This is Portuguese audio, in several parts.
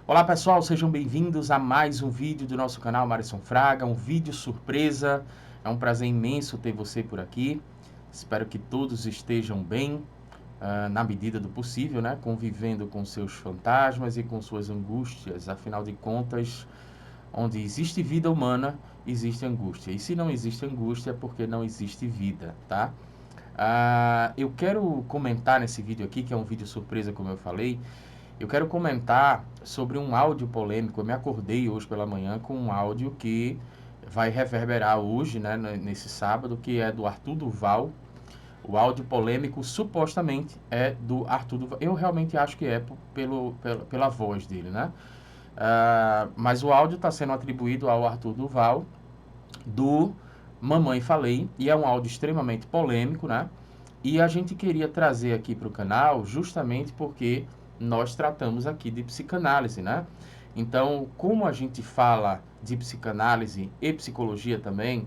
Olá pessoal, sejam bem-vindos a mais um vídeo do nosso canal Marisson Fraga, um vídeo surpresa. É um prazer imenso ter você por aqui. Espero que todos estejam bem, na medida do possível, né? Convivendo com seus fantasmas e com suas angústias. Afinal de contas, onde existe vida humana, existe angústia. E se não existe angústia, é porque não existe vida, tá? Eu quero comentar nesse vídeo aqui, que é um vídeo surpresa, como eu falei. Eu quero comentar sobre um áudio polêmico. Eu me acordei hoje pela manhã com um áudio que vai reverberar hoje, né, nesse sábado, que é do Arthur Duval. O áudio polêmico supostamente é do Arthur Duval. Eu realmente acho que é pela voz dele, né? Mas o áudio está sendo atribuído ao Arthur Duval, do Mamãe Falei, e é um áudio extremamente polêmico, né? E a gente queria trazer aqui para o canal justamente porque nós tratamos aqui de psicanálise, né? Então, como a gente fala de psicanálise e psicologia também,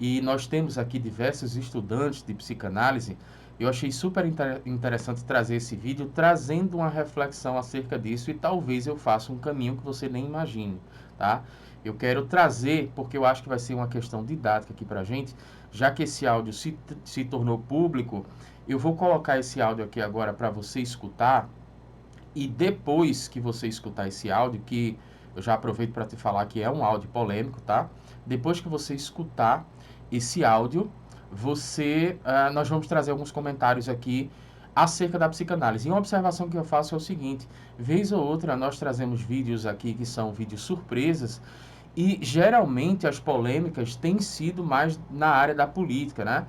e nós temos aqui diversos estudantes de psicanálise, eu achei super interessante trazer esse vídeo, trazendo uma reflexão acerca disso, e talvez eu faça um caminho que você nem imagine, tá? Eu quero trazer, porque eu acho que vai ser uma questão didática aqui para a gente, já que esse áudio se tornou público. Eu vou colocar esse áudio aqui agora para você escutar, e depois que você escutar esse áudio, que eu já aproveito para te falar que é um áudio polêmico, tá? Depois que você escutar esse áudio, nós vamos trazer alguns comentários aqui acerca da psicanálise. E uma observação que eu faço é o seguinte: vez ou outra nós trazemos vídeos aqui que são vídeos surpresas, e geralmente as polêmicas têm sido mais na área da política, né?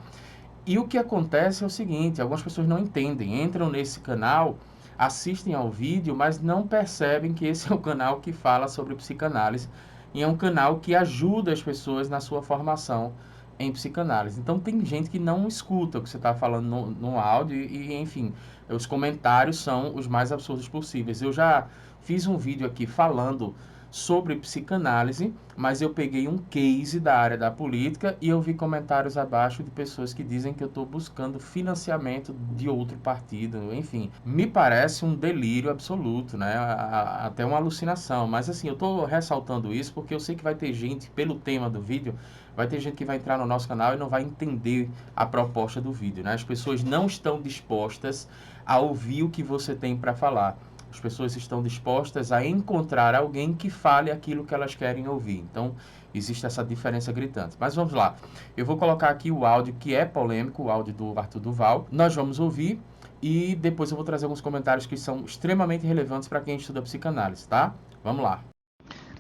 E o que acontece é o seguinte: algumas pessoas não entendem, entram nesse canal, assistem ao vídeo, mas não percebem que esse é o canal que fala sobre psicanálise, e é um canal que ajuda as pessoas na sua formação em psicanálise. Então tem gente que não escuta o que você está falando no áudio enfim, os comentários são os mais absurdos possíveis. Eu já fiz um vídeo aqui falando sobre psicanálise, mas eu peguei um case da área da política e eu vi comentários abaixo de pessoas que dizem que eu estou buscando financiamento de outro partido. Enfim, me parece um delírio absoluto, né? Até uma alucinação. Mas assim, eu estou ressaltando isso porque eu sei que vai ter gente, pelo tema do vídeo, vai ter gente que vai entrar no nosso canal e não vai entender a proposta do vídeo, né? As pessoas não estão dispostas a ouvir o que você tem para falar. As pessoas estão dispostas a encontrar alguém que fale aquilo que elas querem ouvir. Então, existe essa diferença gritante. Mas vamos lá. Eu vou colocar aqui o áudio que é polêmico, o áudio do Arthur Duval. Nós vamos ouvir e depois eu vou trazer alguns comentários que são extremamente relevantes para quem estuda psicanálise, tá? Vamos lá.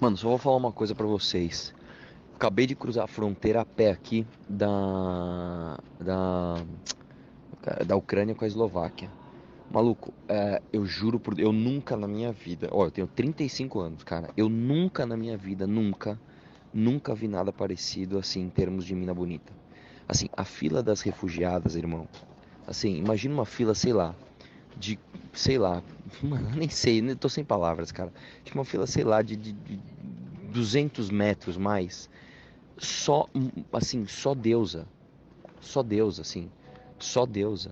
Mano, só vou falar uma coisa pra vocês. Acabei de cruzar a fronteira a pé aqui da Ucrânia com a Eslováquia. Maluco, eu juro por Deus, eu nunca na minha vida, ó, eu tenho 35 anos, cara, eu nunca na minha vida, nunca vi nada parecido assim em termos de mina bonita. Assim, a fila das refugiadas, irmão. Assim, imagina uma fila, de, sei lá, mano, eu nem sei, tô sem palavras, cara. Tipo uma fila, sei lá, de 200 metros mais. Só, assim, só deusa, assim, só deusa.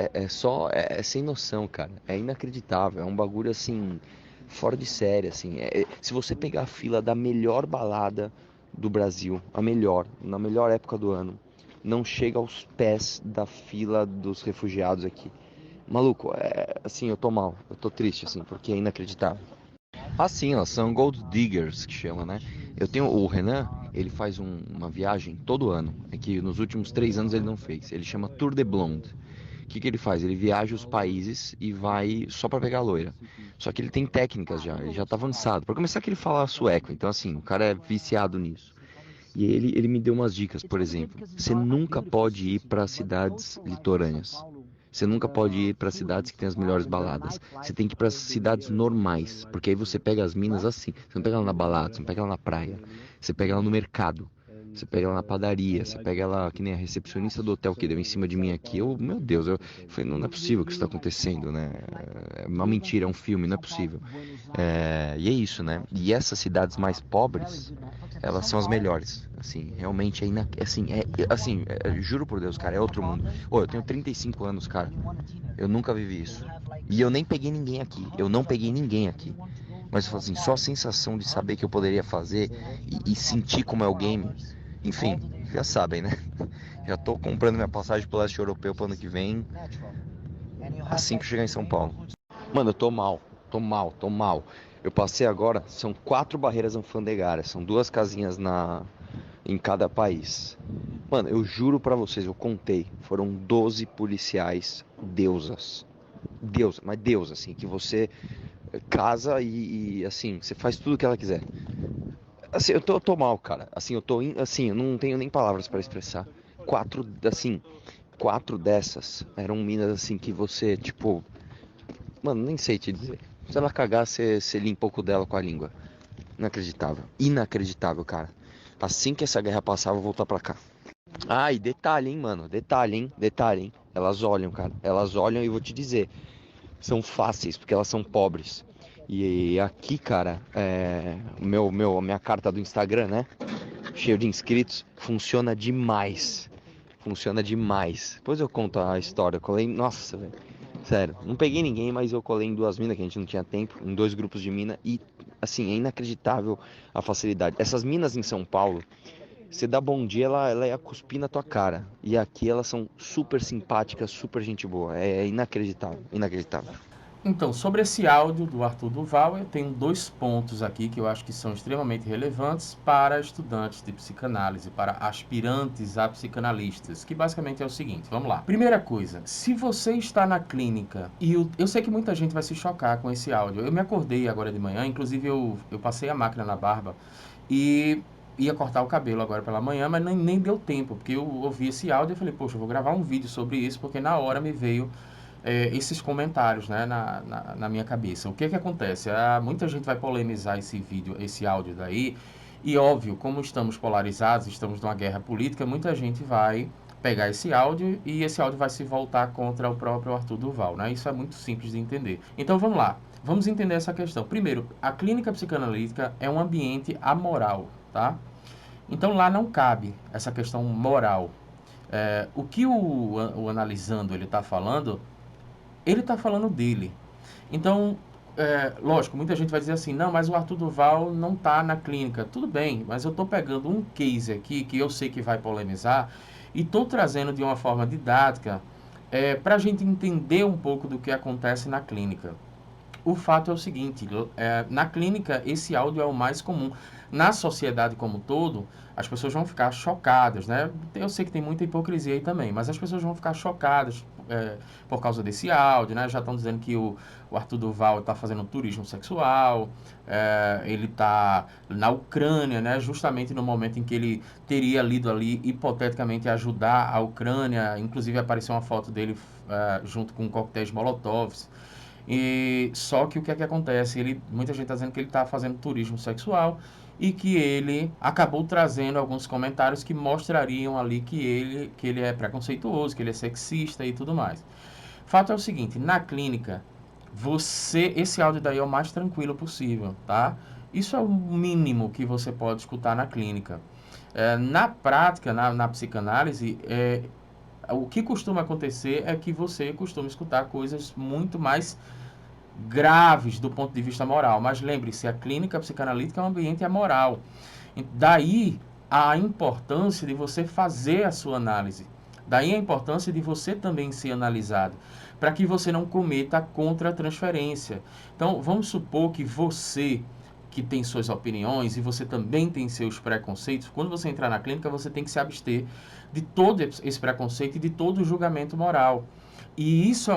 É sem noção, cara. É inacreditável. É um bagulho assim, fora de série, assim. Se você pegar a fila da melhor balada do Brasil, a melhor, na melhor época do ano, não chega aos pés da fila dos refugiados aqui. Maluco, assim, eu tô mal, eu tô triste, assim, porque é inacreditável. Ah, sim, elas são Gold Diggers, que chama, né? Eu tenho o Renan, ele faz uma viagem todo ano, é que nos últimos 3 anos ele não fez. Ele chama Tour de Blonde. O que ele faz? Ele viaja os países e vai só pra pegar a loira. Só que ele tem técnicas já, ele já tá avançado. Pra começar que ele fala sueco, então assim, o cara é viciado nisso. E ele me deu umas dicas, por exemplo. Você nunca pode ir para cidades litorâneas. Você nunca pode ir para cidades que tem as melhores baladas. Você tem que ir para cidades normais, porque aí você pega as minas assim. Você não pega ela na balada, você não pega ela na praia. Você pega ela no mercado. Você pega ela na padaria, você pega ela que nem a recepcionista do hotel que deu em cima de mim aqui. Meu Deus, eu falei, não é possível que isso está acontecendo, né? É uma mentira, é um filme, não é possível. E é isso, né? E essas cidades mais pobres, elas são as melhores. Assim, realmente juro por Deus, cara, é outro mundo. Eu tenho 35 anos, cara. Eu nunca vivi isso. E eu nem peguei ninguém aqui. Eu não peguei ninguém aqui. Mas eu falo assim, só a sensação de saber que eu poderia fazer e sentir como é o game. Enfim, já sabem, né? Já tô comprando minha passagem pro leste europeu pro ano que vem, assim que chegar em São Paulo. Mano, eu tô mal, tô mal, tô mal. Eu passei agora, são 4 barreiras alfandegárias, são 2 casinhas em cada país. Mano, eu juro pra vocês, eu contei, foram 12 policiais deusas. Deus, mas Deus, assim, que você casa assim, você faz tudo o que ela quiser. Assim, eu tô mal, cara. Assim, assim, eu não tenho nem palavras pra expressar. Assim, 4 dessas eram minas assim que você, tipo, mano, nem sei te dizer. Se ela cagar, você limpa um pouco dela com a língua. Inacreditável. Inacreditável, cara. Assim que essa guerra passar, eu vou voltar pra cá. Ah, e detalhe, hein, mano. Detalhe, hein. Detalhe, hein. Elas olham, cara. Elas olham e vou te dizer. São fáceis, porque elas são pobres. E aqui, cara, a minha carta do Instagram, né? Cheio de inscritos, funciona demais. Funciona demais. Depois eu conto a história. Eu colei, nossa, velho. Sério, não peguei ninguém, mas eu colei em 2 minas que a gente não tinha tempo, em 2 grupos de mina e assim, é inacreditável a facilidade. Essas minas em São Paulo, você dá bom dia, ela ia cuspir na tua cara. E aqui elas são super simpáticas, super gente boa. É inacreditável, inacreditável. Então, sobre esse áudio do Arthur Duval, eu tenho 2 pontos aqui que eu acho que são extremamente relevantes para estudantes de psicanálise, para aspirantes a psicanalistas, que basicamente é o seguinte, vamos lá. Primeira coisa, se você está na clínica, e eu sei que muita gente vai se chocar com esse áudio, eu me acordei agora de manhã, inclusive eu passei a máquina na barba e ia cortar o cabelo agora pela manhã, mas nem deu tempo, porque eu ouvi esse áudio e falei, poxa, eu vou gravar um vídeo sobre isso, porque na hora me veio esses comentários, né, na minha cabeça. O que acontece? Muita gente vai polemizar esse vídeo, esse áudio daí, e óbvio, como estamos polarizados, estamos numa guerra política, muita gente vai pegar esse áudio e esse áudio vai se voltar contra o próprio Arthur Duval, né? Isso é muito simples de entender. Então vamos lá, vamos entender essa questão. Primeiro, a clínica psicanalítica é um ambiente amoral, tá? Então lá não cabe essa questão moral. O que o analisando ele está falando dele. Então, lógico, muita gente vai dizer assim, não, mas o Arthur Duval não está na clínica. Tudo bem, mas eu estou pegando um case aqui que eu sei que vai polemizar e estou trazendo de uma forma didática para a gente entender um pouco do que acontece na clínica. O fato é o seguinte, na clínica esse áudio é o mais comum. Na sociedade como um todo, as pessoas vão ficar chocadas, né? Eu sei que tem muita hipocrisia aí também, mas as pessoas vão ficar chocadas por causa desse áudio, né? Já estão dizendo que o Arthur Duval está fazendo turismo sexual, ele está na Ucrânia, né? Justamente no momento em que ele teria lido ali, hipoteticamente, ajudar a Ucrânia. Inclusive apareceu uma foto dele junto com coquetéis Molotovs. E só que o que é que acontece? Muita gente está dizendo que ele está fazendo turismo sexual e que ele acabou trazendo alguns comentários que mostrariam ali que ele é preconceituoso, que ele é sexista e tudo mais. Fato é o seguinte, na clínica, esse áudio daí é o mais tranquilo possível, tá? Isso é o mínimo que você pode escutar na clínica. Na prática, na psicanálise, o que costuma acontecer é que você costuma escutar coisas muito mais graves do ponto de vista moral. Mas lembre-se, a clínica psicanalítica é um ambiente amoral. Daí a importância de você fazer a sua análise. Daí a importância de você também ser analisado, para que você não cometa a contra-transferência. Então, vamos supor que você, que tem suas opiniões e você também tem seus preconceitos, quando você entrar na clínica, você tem que se abster de todo esse preconceito e de todo o julgamento moral. E isso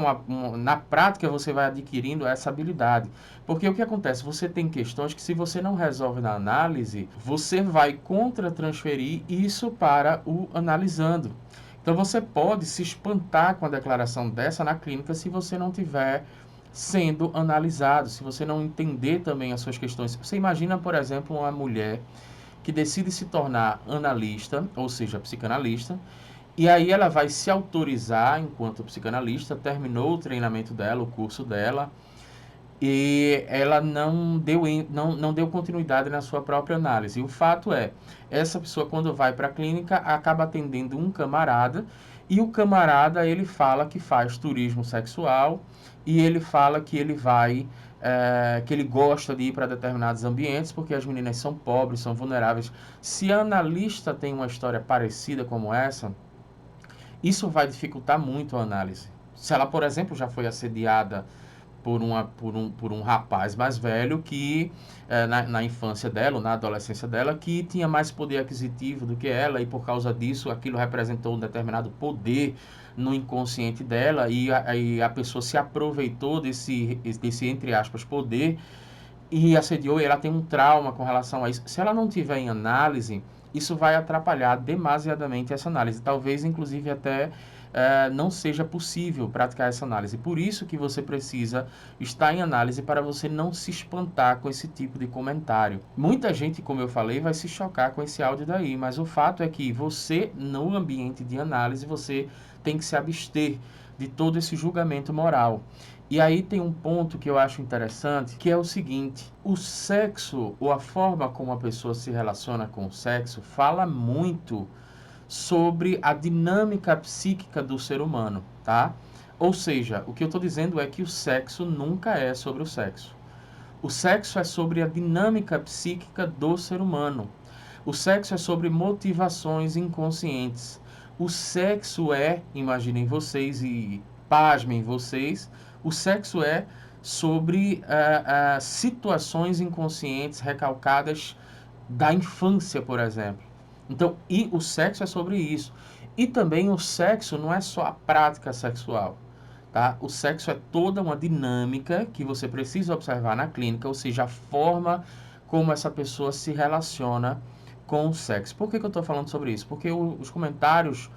na prática você vai adquirindo essa habilidade. Porque o que acontece? Você tem questões que se você não resolve na análise, você vai contra-transferir isso para o analisando. Então você pode se espantar com a declaração dessa na clínica se você não tiver sendo analisado, se você não entender também as suas questões. Você imagina, por exemplo, uma mulher que decide se tornar analista, ou seja, psicanalista, e aí ela vai se autorizar enquanto psicanalista, terminou o treinamento dela, o curso dela, e ela não deu continuidade na sua própria análise. E o fato é, essa pessoa quando vai para a clínica acaba atendendo um camarada, e o camarada ele fala que faz turismo sexual, e ele fala que ele vai, que ele gosta de ir para determinados ambientes porque as meninas são pobres, são vulneráveis. Se a analista tem uma história parecida como essa, isso vai dificultar muito a análise. Se ela, por exemplo, já foi assediada por um rapaz mais velho que, na infância dela, ou na adolescência dela, que tinha mais poder aquisitivo do que ela, e por causa disso aquilo representou um determinado poder no inconsciente dela, e a pessoa se aproveitou desse, entre aspas, poder, e assediou, e ela tem um trauma com relação a isso. Se ela não tiver em análise, isso vai atrapalhar demasiadamente essa análise. Talvez, inclusive, até não seja possível praticar essa análise. Por isso que você precisa estar em análise para você não se espantar com esse tipo de comentário. Muita gente, como eu falei, vai se chocar com esse áudio daí, mas o fato é que você, no ambiente de análise, você tem que se abster de todo esse julgamento moral. E aí tem um ponto que eu acho interessante, que é o seguinte: o sexo, ou a forma como a pessoa se relaciona com o sexo, fala muito sobre a dinâmica psíquica do ser humano, tá? Ou seja, o que eu estou dizendo é que o sexo nunca é sobre o sexo. O sexo é sobre a dinâmica psíquica do ser humano. O sexo é sobre motivações inconscientes. O sexo é, imaginem vocês e pasmem vocês, o sexo é sobre situações inconscientes recalcadas da infância, por exemplo. Então, e o sexo é sobre isso. E também o sexo não é só a prática sexual, tá? O sexo é toda uma dinâmica que você precisa observar na clínica, ou seja, a forma como essa pessoa se relaciona com o sexo. Por que eu estou falando sobre isso? Porque os comentários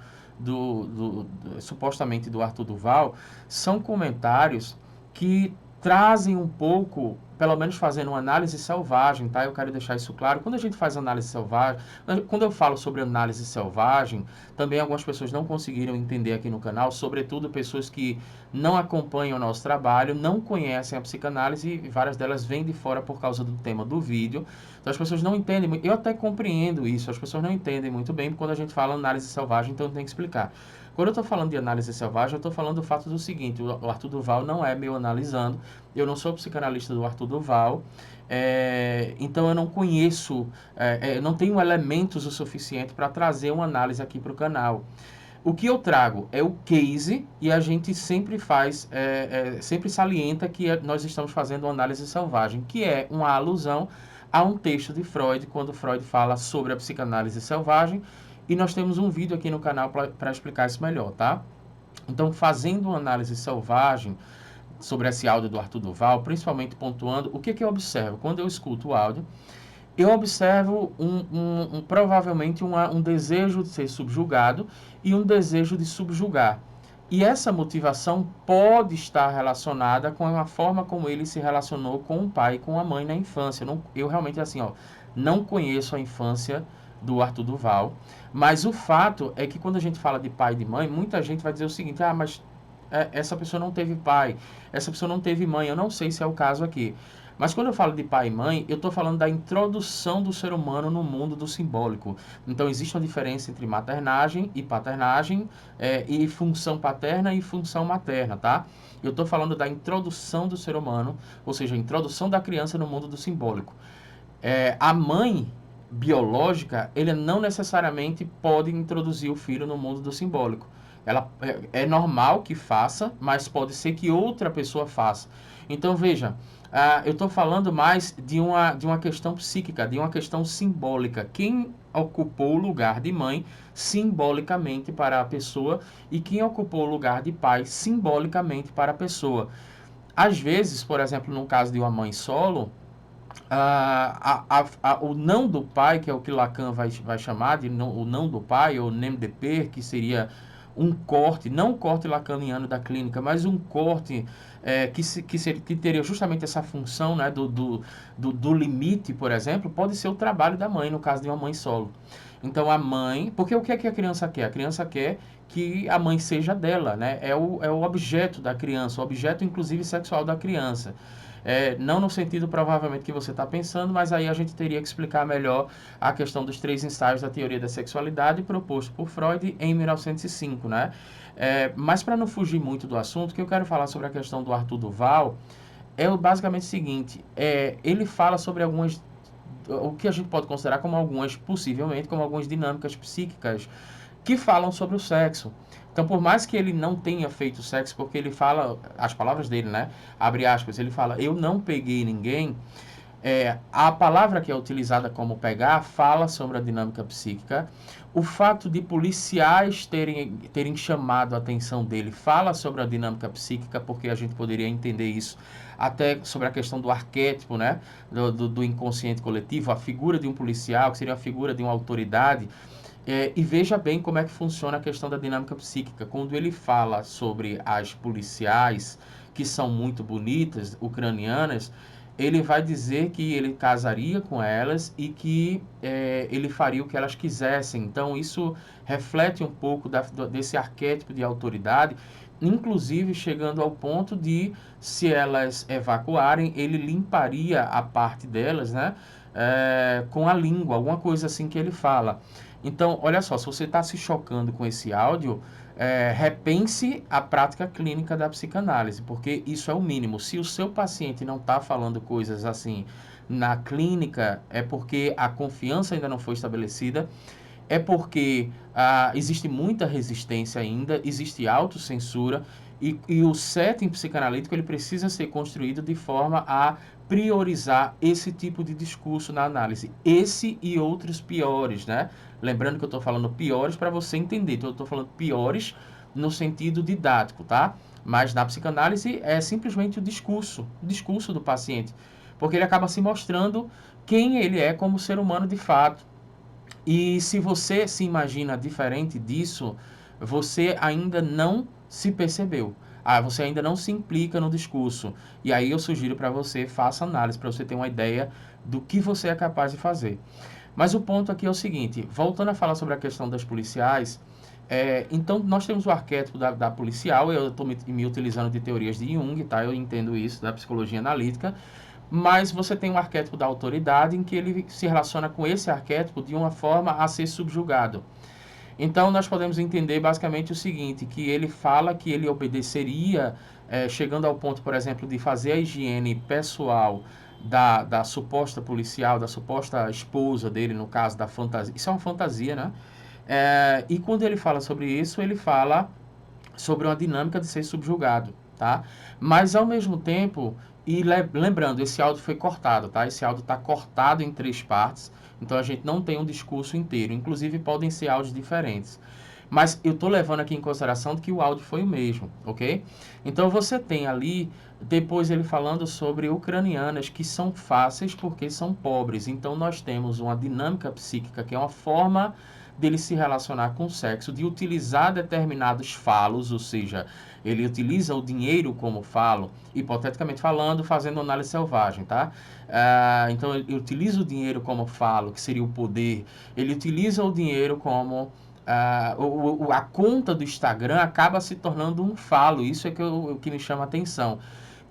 supostamente do Arthur Duval são comentários que trazem um pouco, pelo menos fazendo uma análise selvagem, tá? Eu quero deixar isso claro. Quando a gente faz análise selvagem, quando eu falo sobre análise selvagem, também algumas pessoas não conseguiram entender aqui no canal, sobretudo pessoas que não acompanham o nosso trabalho, não conhecem a psicanálise, e várias delas vêm de fora por causa do tema do vídeo. Então as pessoas não entendem, eu até compreendo isso, as pessoas não entendem muito bem quando a gente fala análise selvagem, então tem que explicar. Quando eu estou falando de análise selvagem, eu estou falando do fato do seguinte: o Arthur Duval não é meu analisando, eu não sou psicanalista do Arthur Duval, então eu não conheço, eu não tenho elementos o suficiente para trazer uma análise aqui para o canal. O que eu trago é o case, e a gente sempre faz, sempre salienta que nós estamos fazendo uma análise selvagem, que é uma alusão a um texto de Freud, quando Freud fala sobre a psicanálise selvagem, e nós temos um vídeo aqui no canal para explicar isso melhor, tá? Então, fazendo uma análise selvagem sobre esse áudio do Arthur Duval, principalmente pontuando, o que eu observo? Quando eu escuto o áudio, eu observo provavelmente um desejo de ser subjugado e um desejo de subjugar. E essa motivação pode estar relacionada com a forma como ele se relacionou com o pai e com a mãe na infância. Eu realmente, assim, não conheço a infância do Arthur Duval, mas o fato é que quando a gente fala de pai e de mãe, muita gente vai dizer o seguinte: mas essa pessoa não teve pai, essa pessoa não teve mãe. Eu não sei se é o caso aqui. Mas quando eu falo de pai e mãe, eu estou falando da introdução do ser humano no mundo do simbólico. Então, existe uma diferença entre maternagem e paternagem, e função paterna e função materna, tá? Eu estou falando da introdução do ser humano, ou seja, a introdução da criança no mundo do simbólico. A mãe biológica, ele não necessariamente pode introduzir o filho no mundo do simbólico. Ela é normal que faça, mas pode ser que outra pessoa faça. Então, veja, eu estou falando mais de uma questão psíquica, de uma questão simbólica. Quem ocupou o lugar de mãe simbolicamente para a pessoa, e quem ocupou o lugar de pai simbolicamente para a pessoa. Às vezes, por exemplo, no caso de uma mãe solo, o não do pai, que é o que Lacan vai chamar de o não do pai, ou nem de père, que seria um corte, não um corte lacaniano da clínica, mas um corte que teria justamente essa função, né, do limite, por exemplo, pode ser o trabalho da mãe, no caso de uma mãe solo. Então a mãe, porque o que é que a criança quer? A criança quer que a mãe seja dela, né? É o objeto da criança, o objeto inclusive sexual da criança. Não no sentido provavelmente que você está pensando, mas aí a gente teria que explicar melhor a questão dos 3 ensaios da teoria da sexualidade proposto por Freud em 1905, né? Mas para não fugir muito do assunto, o que eu quero falar sobre a questão do Arthur Duval é basicamente o seguinte, ele fala sobre algumas, o que a gente pode considerar como algumas, possivelmente, como algumas dinâmicas psíquicas que falam sobre o sexo. Então, por mais que ele não tenha feito sexo, porque ele fala, as palavras dele, né? Abre aspas, ele fala, eu não peguei ninguém. A palavra que é utilizada como pegar fala sobre a dinâmica psíquica. O fato de policiais terem chamado a atenção dele fala sobre a dinâmica psíquica, porque a gente poderia entender isso até sobre a questão do arquétipo, né? Do inconsciente coletivo, a figura de um policial, que seria a figura de uma autoridade. E veja bem como é que funciona a questão da dinâmica psíquica. Quando ele fala sobre as policiais, que são muito bonitas, ucranianas, ele vai dizer que ele casaria com elas e que ele faria o que elas quisessem. Então, isso reflete um pouco desse arquétipo de autoridade, inclusive chegando ao ponto de, se elas evacuarem, ele limparia a parte delas, né? Com a língua, alguma coisa assim que ele fala. Então, olha só, se você está se chocando com esse áudio, repense a prática clínica da psicanálise, porque isso é o mínimo. Se o seu paciente não está falando coisas assim na clínica, é porque a confiança ainda não foi estabelecida, é porque existe muita resistência ainda, existe autocensura, e o setting psicanalítico ele precisa ser construído de forma a priorizar esse tipo de discurso na análise. Esse e outros piores, né? Lembrando que eu estou falando piores para você entender. Então, eu estou falando piores no sentido didático, tá? Mas na psicanálise é simplesmente o discurso do paciente. Porque ele acaba se mostrando quem ele é como ser humano de fato. E se você se imagina diferente disso, você ainda não se percebeu. Você ainda não se implica no discurso. E aí eu sugiro para você, faça análise, para você ter uma ideia do que você é capaz de fazer. Mas o ponto aqui é o seguinte, voltando a falar sobre a questão das policiais, então nós temos o arquétipo da policial, eu estou me utilizando de teorias de Jung, tá? Eu entendo isso, da psicologia analítica, mas você tem um arquétipo da autoridade em que ele se relaciona com esse arquétipo de uma forma a ser subjugado. Então, nós podemos entender basicamente o seguinte, que ele fala que ele obedeceria, chegando ao ponto, por exemplo, de fazer a higiene pessoal da suposta policial, da suposta esposa dele, no caso da fantasia. Isso é uma fantasia, né? E quando ele fala sobre isso, ele fala sobre uma dinâmica de ser subjugado, tá? Mas ao mesmo tempo, e lembrando, esse áudio foi cortado, tá? Esse áudio está cortado em 3 partes, então a gente não tem um discurso inteiro, inclusive podem ser áudios diferentes. Mas eu estou levando aqui em consideração que o áudio foi o mesmo, ok? Então você tem ali, depois ele falando sobre ucranianas que são fáceis porque são pobres. Então nós temos uma dinâmica psíquica que é uma forma dele se relacionar com o sexo, de utilizar determinados falos, ou seja, ele utiliza o dinheiro como falo, hipoteticamente falando, fazendo análise selvagem, tá? Então, ele utiliza o dinheiro como falo, que seria o poder, ele utiliza o dinheiro como... a conta do Instagram acaba se tornando um falo, isso é o que me chama a atenção.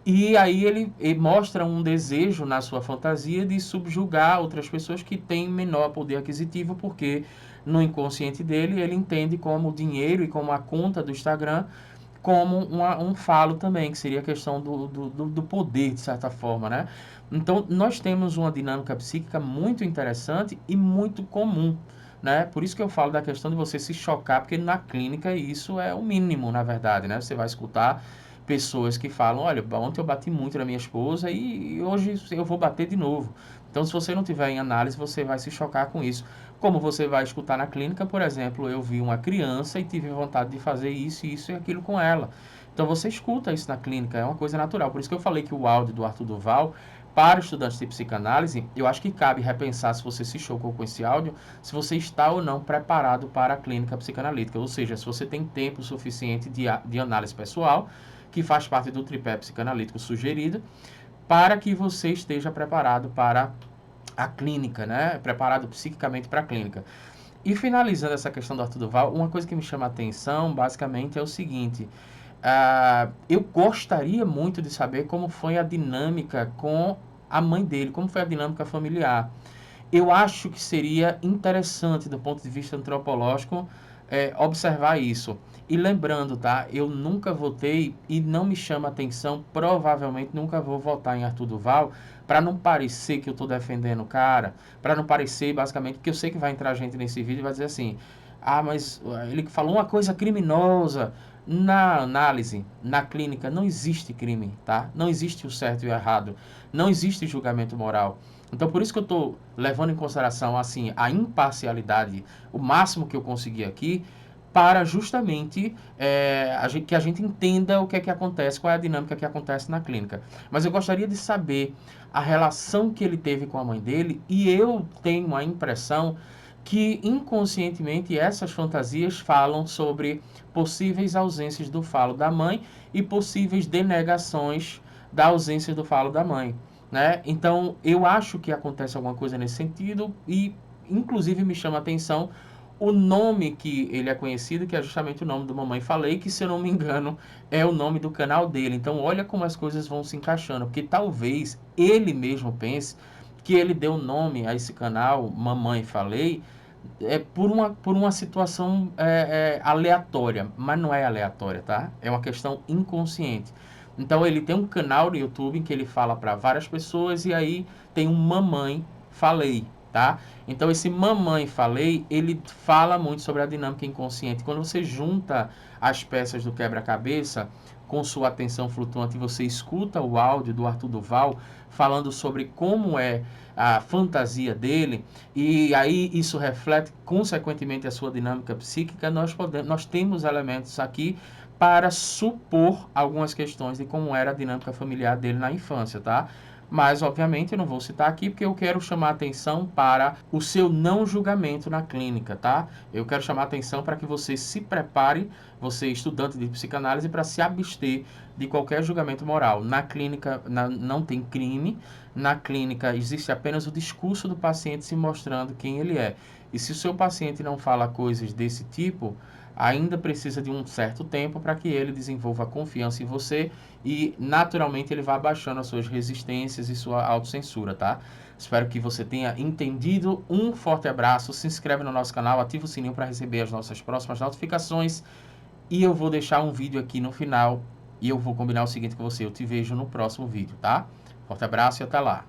E aí ele mostra um desejo na sua fantasia de subjugar outras pessoas que têm menor poder aquisitivo, porque no inconsciente dele ele entende como o dinheiro e como a conta do Instagram como um falo também, que seria a questão do poder, de certa forma, né? Então, nós temos uma dinâmica psíquica muito interessante e muito comum, né? Por isso que eu falo da questão de você se chocar, porque na clínica isso é o mínimo, na verdade, né? Você vai escutar pessoas que falam, olha, ontem eu bati muito na minha esposa e hoje eu vou bater de novo. Então, se você não tiver em análise, você vai se chocar com isso. Como você vai escutar na clínica, por exemplo, eu vi uma criança e tive vontade de fazer isso e aquilo com ela. Então, você escuta isso na clínica, é uma coisa natural. Por isso que eu falei que o áudio do Arthur Duval para estudantes de psicanálise, eu acho que cabe repensar, se você se chocou com esse áudio, se você está ou não preparado para a clínica psicanalítica, ou seja, se você tem tempo suficiente de análise pessoal, que faz parte do tripé psicanalítico sugerido, para que você esteja preparado para a clínica, né? Preparado psiquicamente para a clínica. E finalizando essa questão do Arthur Duval, uma coisa que me chama a atenção, basicamente, é o seguinte: eu gostaria muito de saber como foi a dinâmica com a mãe dele, como foi a dinâmica familiar. Eu acho que seria interessante, do ponto de vista antropológico, observar isso. E lembrando, tá? Eu nunca votei e não me chama atenção, provavelmente nunca vou votar em Arthur Duval, para não parecer que eu estou defendendo o cara, para não parecer, basicamente, porque eu sei que vai entrar gente nesse vídeo e vai dizer assim: ah, mas ele falou uma coisa criminosa. Na análise, na clínica, não existe crime, tá? Não existe o certo e o errado. Não existe julgamento moral. Então, por isso que eu estou levando em consideração, assim, a imparcialidade, o máximo que eu consegui aqui, para justamente que a gente entenda o que é que acontece, qual é a dinâmica que acontece na clínica. Mas eu gostaria de saber a relação que ele teve com a mãe dele, e eu tenho a impressão que inconscientemente essas fantasias falam sobre possíveis ausências do falo da mãe e possíveis denegações da ausência do falo da mãe, né? Então, eu acho que acontece alguma coisa nesse sentido e, inclusive, me chama a atenção o nome que ele é conhecido, que é justamente o nome do Mamãe Falei, que, se eu não me engano, é o nome do canal dele. Então, olha como as coisas vão se encaixando, porque talvez ele mesmo pense que ele deu nome a esse canal, Mamãe Falei, por uma situação aleatória, mas não é aleatória, tá? É uma questão inconsciente. Então ele tem um canal no YouTube em que ele fala para várias pessoas e aí tem um Mamãe Falei, tá? Então esse Mamãe Falei, ele fala muito sobre a dinâmica inconsciente. Quando você junta as peças do quebra-cabeça com sua atenção flutuante e você escuta o áudio do Arthur Duval falando sobre como é a fantasia dele, e aí isso reflete consequentemente a sua dinâmica psíquica, nós temos elementos aqui para supor algumas questões de como era a dinâmica familiar dele na infância, tá? Mas, obviamente, eu não vou citar aqui porque eu quero chamar atenção para o seu não julgamento na clínica, tá? Eu quero chamar atenção para que você se prepare, você estudante de psicanálise, para se abster de qualquer julgamento moral. Na clínica não tem crime, na clínica existe apenas o discurso do paciente se mostrando quem ele é. E se o seu paciente não fala coisas desse tipo, ainda precisa de um certo tempo para que ele desenvolva confiança em você e, naturalmente, ele vá baixando as suas resistências e sua autocensura, tá? Espero que você tenha entendido. Um forte abraço, se inscreve no nosso canal, ativa o sininho para receber as nossas próximas notificações e eu vou deixar um vídeo aqui no final e eu vou combinar o seguinte com você: eu te vejo no próximo vídeo, tá? Forte abraço e até lá!